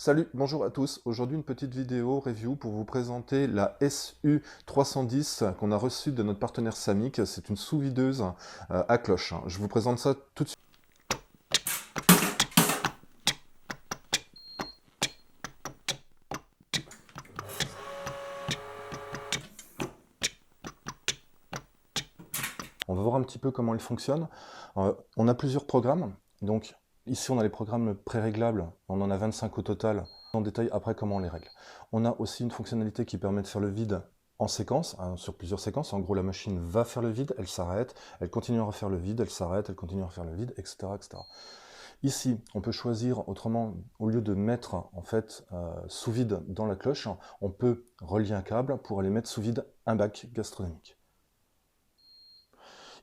Salut, bonjour à tous. Aujourd'hui, une petite vidéo review pour vous présenter la SU310 qu'on a reçue de notre partenaire Samick. C'est une sous-videuse à cloche. Je vous présente ça tout de suite. On va voir un petit peu comment elle fonctionne. On a plusieurs programmes. Donc ici, on a les programmes pré-réglables. On en a 25 au total. En détail après comment on les règle. On a aussi une fonctionnalité qui permet de faire le vide en séquence, hein, sur plusieurs séquences. En gros, la machine va faire le vide, elle s'arrête, elle continue à refaire le vide, elle s'arrête, elle continue à refaire le vide, etc., etc. Ici, on peut choisir autrement, au lieu de mettre en fait sous vide dans la cloche, on peut relier un câble pour aller mettre sous vide un bac gastronomique.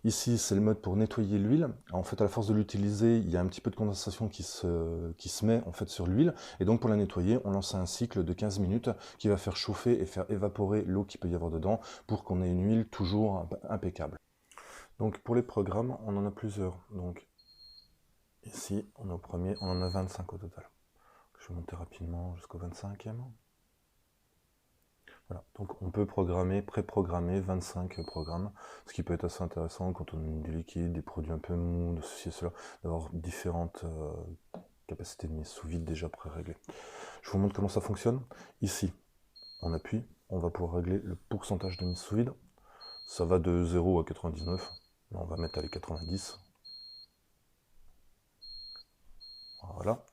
Ici, c'est le mode pour nettoyer l'huile. En fait, à la force de l'utiliser, il y a un petit peu de condensation qui se met en fait sur l'huile. Et donc, pour la nettoyer, on lance un cycle de 15 minutes qui va faire chauffer et faire évaporer l'eau qu'il peut y avoir dedans pour qu'on ait une huile toujours impeccable. Donc, pour les programmes, on en a plusieurs. Donc, ici, on est au premier, on en a 25 au total. Je vais monter rapidement jusqu'au 25e. Voilà, donc on peut programmer, pré-programmer 25 programmes, ce qui peut être assez intéressant quand on a du liquide, des produits un peu mous, de ceci et cela, d'avoir différentes capacités de mise sous vide déjà pré-réglées. Je vous montre comment ça fonctionne. Ici, on appuie, on va pouvoir régler le pourcentage de mise sous vide. Ça va de 0 à 99, là on va mettre à les 90. Voilà.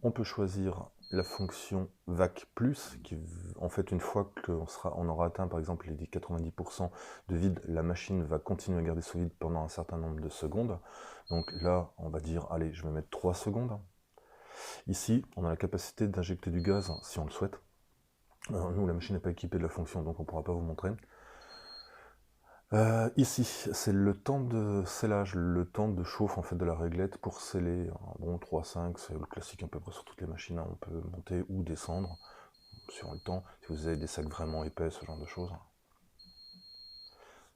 On peut choisir la fonction VAC+, qui en fait une fois qu'on aura atteint par exemple les 90% de vide, la machine va continuer à garder sous vide pendant un certain nombre de secondes. Donc là, on va dire, allez, je vais mettre 3 secondes. Ici, on a la capacité d'injecter du gaz si on le souhaite. Alors, nous, la machine n'est pas équipée de la fonction, donc on ne pourra pas vous montrer. Ici, c'est le temps de scellage, le temps de chauffe en fait de la réglette pour sceller. Bon, 3-5, c'est le classique à peu près sur toutes les machines, hein. On peut monter ou descendre sur le temps, si vous avez des sacs vraiment épais, ce genre de choses.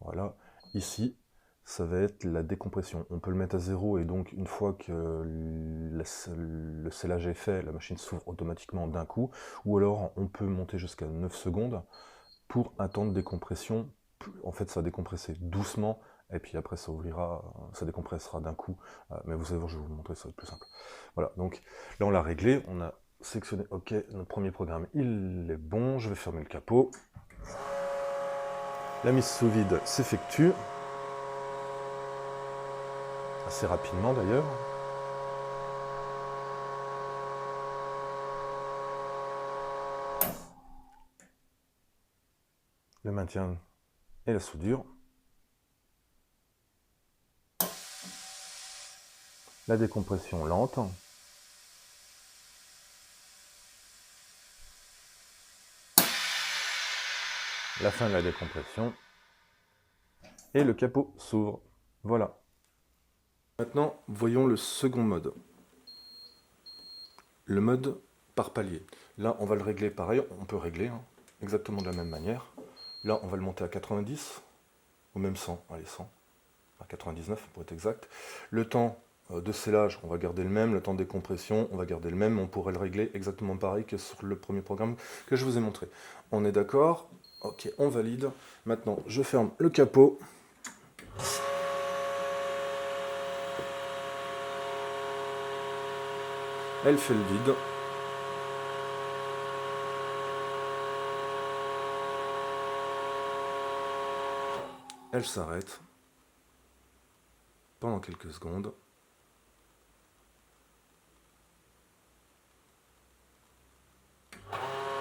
Voilà. Ici, ça va être la décompression. On peut le mettre à 0 et donc une fois que le scellage est fait, la machine s'ouvre automatiquement d'un coup, ou alors on peut monter jusqu'à 9 secondes pour un temps de décompression. En fait, ça va décompresser doucement, et puis après ça ouvrira, ça décompressera d'un coup. Mais vous allez voir, je vais vous montrer, ça va être plus simple. Voilà, donc là on l'a réglé, on a sélectionné, ok, notre premier programme, il est bon, je vais fermer le capot. La mise sous vide s'effectue, assez rapidement d'ailleurs. Le maintien et la soudure. La décompression lente. La fin de la décompression. Et le capot s'ouvre. Voilà. Maintenant, voyons le second mode. Le mode par palier. Là, on va le régler pareil, on peut régler exactement de la même manière. Là, on va le monter à 90, ou même 100, allez 100, à 99 pour être exact. Le temps de scellage, on va garder le même, le temps de décompression, on va garder le même, on pourrait le régler exactement pareil que sur le premier programme que je vous ai montré. On est d'accord? Ok, on valide. Maintenant, je ferme le capot. Elle fait le vide. Elle s'arrête pendant quelques secondes.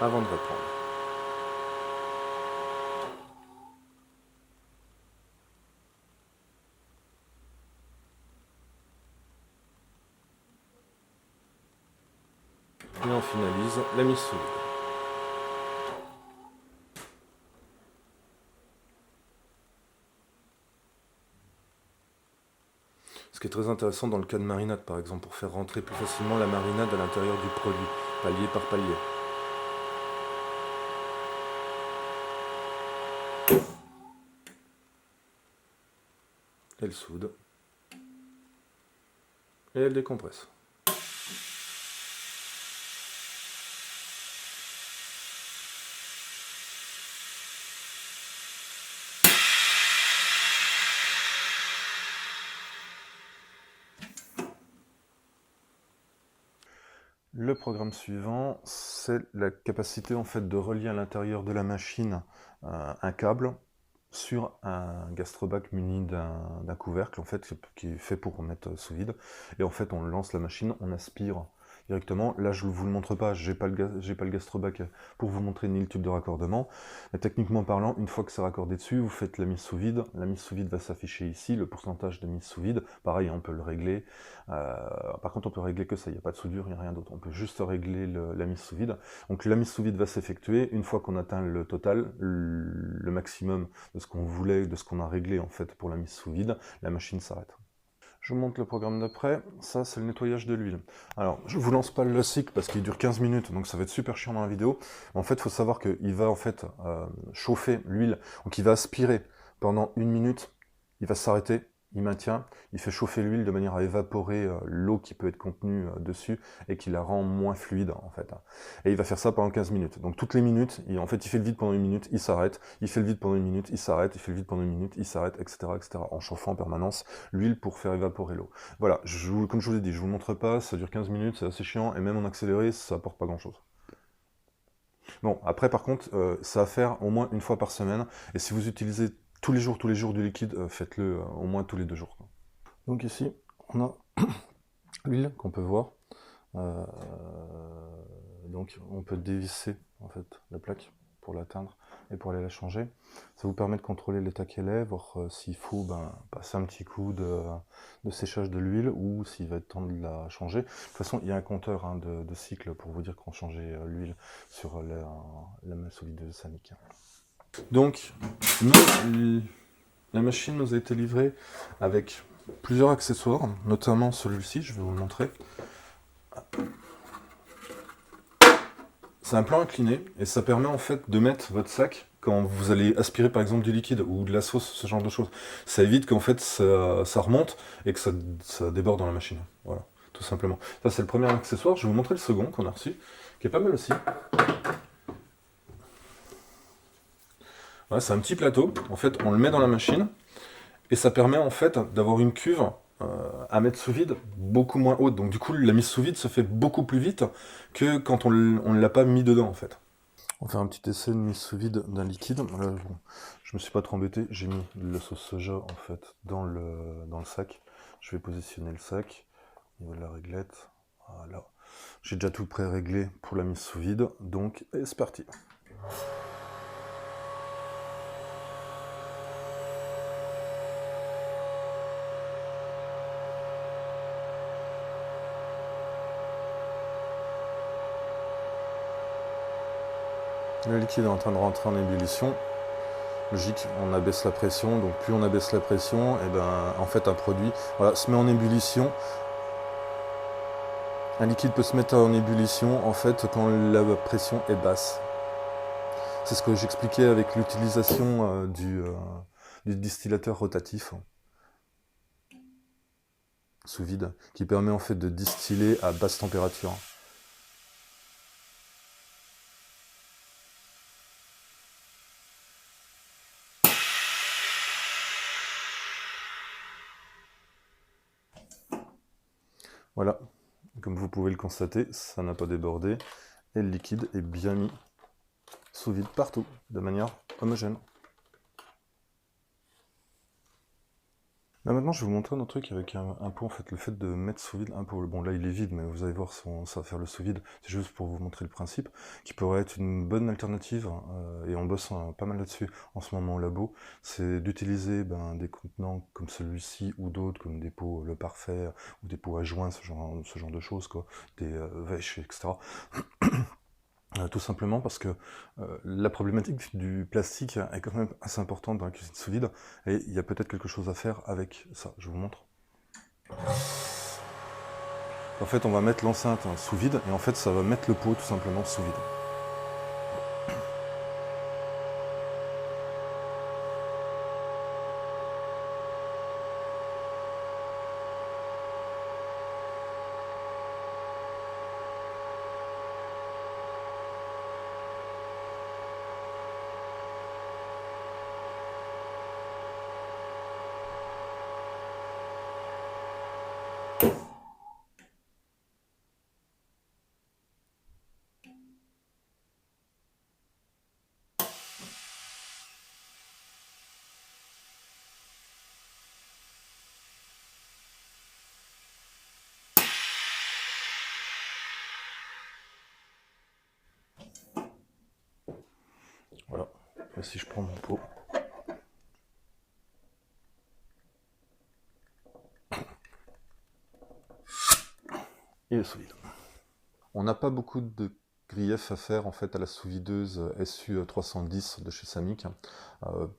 Avant de reprendre. Et on finalise la mise sous vide. Ce qui est très intéressant dans le cas de marinade, par exemple, pour faire rentrer plus facilement la marinade à l'intérieur du produit, palier par palier. Elle soude. Et elle décompresse. Le programme suivant, c'est la capacité en fait de relier à l'intérieur de la machine un câble sur un gastrobac muni d'un couvercle en fait qui est fait pour mettre sous vide. Et en fait on lance la machine, on aspire directement. Là je ne vous le montre pas, j'ai pas le gastrobac pour vous montrer ni le tube de raccordement. Mais techniquement parlant, une fois que c'est raccordé dessus, vous faites la mise sous vide. La mise sous vide va s'afficher ici, le pourcentage de mise sous vide. Pareil, on peut le régler. Par contre on peut régler que ça, il n'y a pas de soudure, il n'y a rien d'autre. On peut juste régler la mise sous vide. Donc la mise sous vide va s'effectuer. Une fois qu'on atteint le total, le maximum de ce qu'on voulait, de ce qu'on a réglé en fait pour la mise sous vide, la machine s'arrête. Je vous montre le programme d'après, ça c'est le nettoyage de l'huile. Alors je vous lance pas le cycle parce qu'il dure 15 minutes, donc ça va être super chiant dans la vidéo. En fait, il faut savoir qu'il va en fait chauffer l'huile, donc il va aspirer pendant 1 minute, il va s'arrêter, il maintient, il fait chauffer l'huile de manière à évaporer l'eau qui peut être contenue dessus et qui la rend moins fluide en fait. Et il va faire ça pendant 15 minutes. Donc toutes les minutes, en fait il fait le vide pendant 1 minute, il s'arrête, il fait le vide pendant 1 minute, il s'arrête, il fait le vide pendant 1 minute, il s'arrête, etc., etc. En chauffant en permanence l'huile pour faire évaporer l'eau. Voilà, comme je vous l'ai dit, je vous montre pas, ça dure 15 minutes, c'est assez chiant, et même en accéléré, ça apporte pas grand chose. Bon, après par contre, ça à faire au moins 1 fois par semaine, et si vous utilisez tous les jours du liquide, faites-le au moins tous les 2 jours. Donc ici, on a l'huile qu'on peut voir. Donc on peut dévisser en fait la plaque pour l'atteindre et pour aller la changer. Ça vous permet de contrôler l'état qu'elle est, voir s'il faut passer un petit coup de séchage de l'huile ou s'il va être temps de la changer. De toute façon, il y a un compteur de cycle pour vous dire qu'on changeait l'huile sur la masse solideuse Samick. Donc, la machine nous a été livrée avec plusieurs accessoires, notamment celui-ci, je vais vous le montrer. C'est un plan incliné et ça permet en fait de mettre votre sac quand vous allez aspirer par exemple du liquide ou de la sauce, ce genre de choses. Ça évite qu'en fait ça remonte et que ça déborde dans la machine. Voilà, tout simplement. Ça c'est le premier accessoire. Je vais vous montrer le second qu'on a reçu, qui est pas mal aussi. Voilà, c'est un petit plateau. En fait, on le met dans la machine et ça permet en fait d'avoir une cuve à mettre sous vide beaucoup moins haute. Donc du coup, la mise sous vide se fait beaucoup plus vite que quand on ne l'a pas mis dedans en fait. On va faire un petit essai de mise sous vide d'un liquide. Là, bon, je me suis pas trop embêté, j'ai mis de la sauce soja en fait dans le sac. Je vais positionner le sac au niveau de la réglette. Voilà. J'ai déjà tout pré-réglé pour la mise sous vide, donc c'est parti. Le liquide est en train de rentrer en ébullition. Logique, on abaisse la pression, donc plus on abaisse la pression, et en fait un produit se met en ébullition. Un liquide peut se mettre en ébullition en fait quand la pression est basse. C'est ce que j'expliquais avec l'utilisation du distillateur rotatif sous vide, qui permet en fait de distiller à basse température. Voilà, comme vous pouvez le constater, ça n'a pas débordé et le liquide est bien mis sous vide partout, de manière homogène. Là maintenant je vais vous montrer un autre truc avec un pot, en fait, le fait de mettre sous vide un pot. Bon là il est vide, mais vous allez voir, ça va faire le sous vide, c'est juste pour vous montrer le principe, qui pourrait être une bonne alternative, et on bosse pas mal là-dessus en ce moment au labo, c'est d'utiliser des contenants comme celui-ci ou d'autres, comme des pots Le Parfait, ou des pots à joints, ce genre de choses, quoi, des vêches, etc. Tout simplement parce que la problématique du plastique est quand même assez importante dans la cuisine sous vide, et il y a peut-être quelque chose à faire avec ça. Je vous montre. En fait, on va mettre l'enceinte sous vide, et en fait, ça va mettre le pot tout simplement sous vide. Voilà. Et si je prends mon pot, il est sous vide. On n'a pas beaucoup de griefs à faire en fait à la sous-videuse SU310 de chez Samick.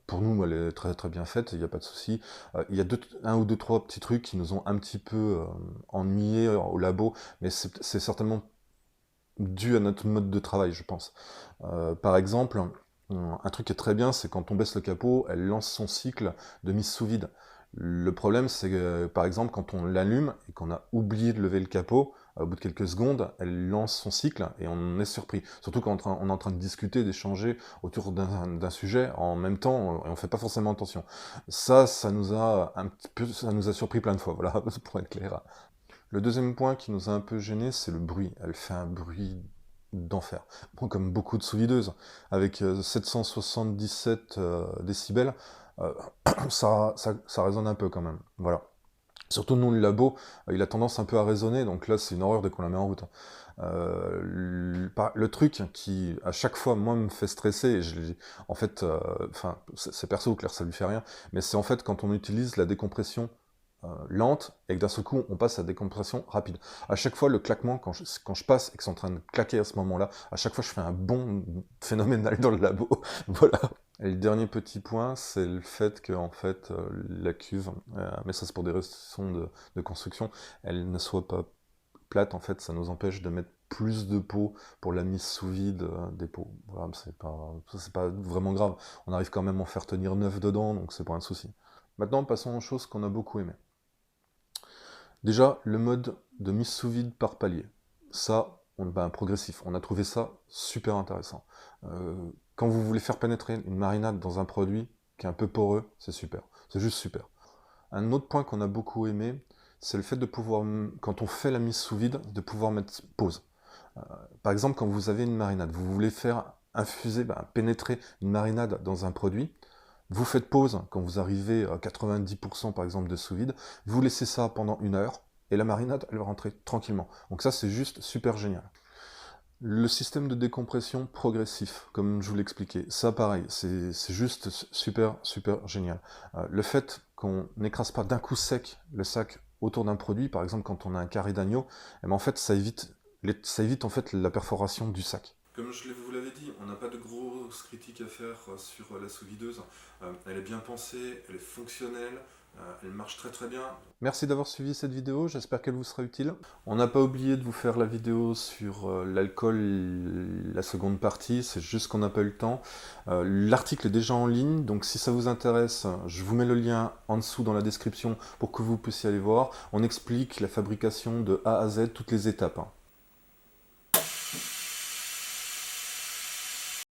Pour nous, elle est très très bien faite, il n'y a pas de souci. Il y a un ou deux, trois petits trucs qui nous ont un petit peu ennuyés au labo, mais c'est certainement dû à notre mode de travail, je pense. Par exemple, un truc qui est très bien, c'est quand on baisse le capot, elle lance son cycle de mise sous vide. Le problème, c'est que, par exemple, quand on l'allume et qu'on a oublié de lever le capot, au bout de quelques secondes, elle lance son cycle et on est surpris. Surtout quand on est en train de discuter, d'échanger autour d'un sujet en même temps, et on fait pas forcément attention. Ça nous a un petit peu, ça nous a surpris plein de fois, voilà, pour être clair. Le deuxième point qui nous a un peu gêné, c'est le bruit. Elle fait un bruit d'enfer. Bon, comme beaucoup de sous-videuses, avec 777 décibels, euh, ça résonne un peu quand même. Voilà. Surtout nous, le labo, il a tendance un peu à résonner, donc là, c'est une horreur dès qu'on la met en route. Le truc qui, à chaque fois, moi, me fait stresser, et en fait, enfin, c'est perso, clair, ça lui fait rien, mais c'est en fait quand on utilise la décompression lente, et que d'un seul coup, on passe à la décompression rapide. À chaque fois, le claquement, quand je passe et que c'est en train de claquer à ce moment-là, à chaque fois, je fais un bond phénoménal dans le labo. Voilà. Et le dernier petit point, c'est le fait que en fait, la cuve, mais ça c'est pour des raisons de construction, elle ne soit pas plate, en fait, ça nous empêche de mettre plus de pots pour la mise sous vide des pots. Voilà, c'est pas vraiment grave. On arrive quand même à en faire tenir 9 dedans, donc c'est pas un souci. Maintenant, passons aux choses qu'on a beaucoup aimées. Déjà, le mode de mise sous vide par palier. Ça, progressif. On a trouvé ça super intéressant. Quand vous voulez faire pénétrer une marinade dans un produit qui est un peu poreux, c'est super. C'est juste super. Un autre point qu'on a beaucoup aimé, c'est le fait de pouvoir, quand on fait la mise sous vide, de pouvoir mettre pause. Par exemple, quand vous avez une marinade, vous voulez faire infuser, pénétrer une marinade dans un produit, vous faites pause quand vous arrivez à 90% par exemple de sous vide, vous laissez ça pendant 1 heure, et la marinade, elle va rentrer tranquillement. Donc ça, c'est juste super génial. Le système de décompression progressif, comme je vous l'expliquais, ça pareil, c'est juste super, super génial. Le fait qu'on n'écrase pas d'un coup sec le sac autour d'un produit, par exemple quand on a un carré d'agneau, eh ben, en fait ça évite en fait la perforation du sac. Comme je vous l'avais dit, on n'a pas de grosses critiques à faire sur la sous-videuse. Elle est bien pensée, elle est fonctionnelle, elle marche très très bien. Merci d'avoir suivi cette vidéo, j'espère qu'elle vous sera utile. On n'a pas oublié de vous faire la vidéo sur l'alcool, la seconde partie, c'est juste qu'on n'a pas eu le temps. L'article est déjà en ligne, donc si ça vous intéresse, je vous mets le lien en dessous dans la description pour que vous puissiez aller voir. On explique la fabrication de A à Z, toutes les étapes.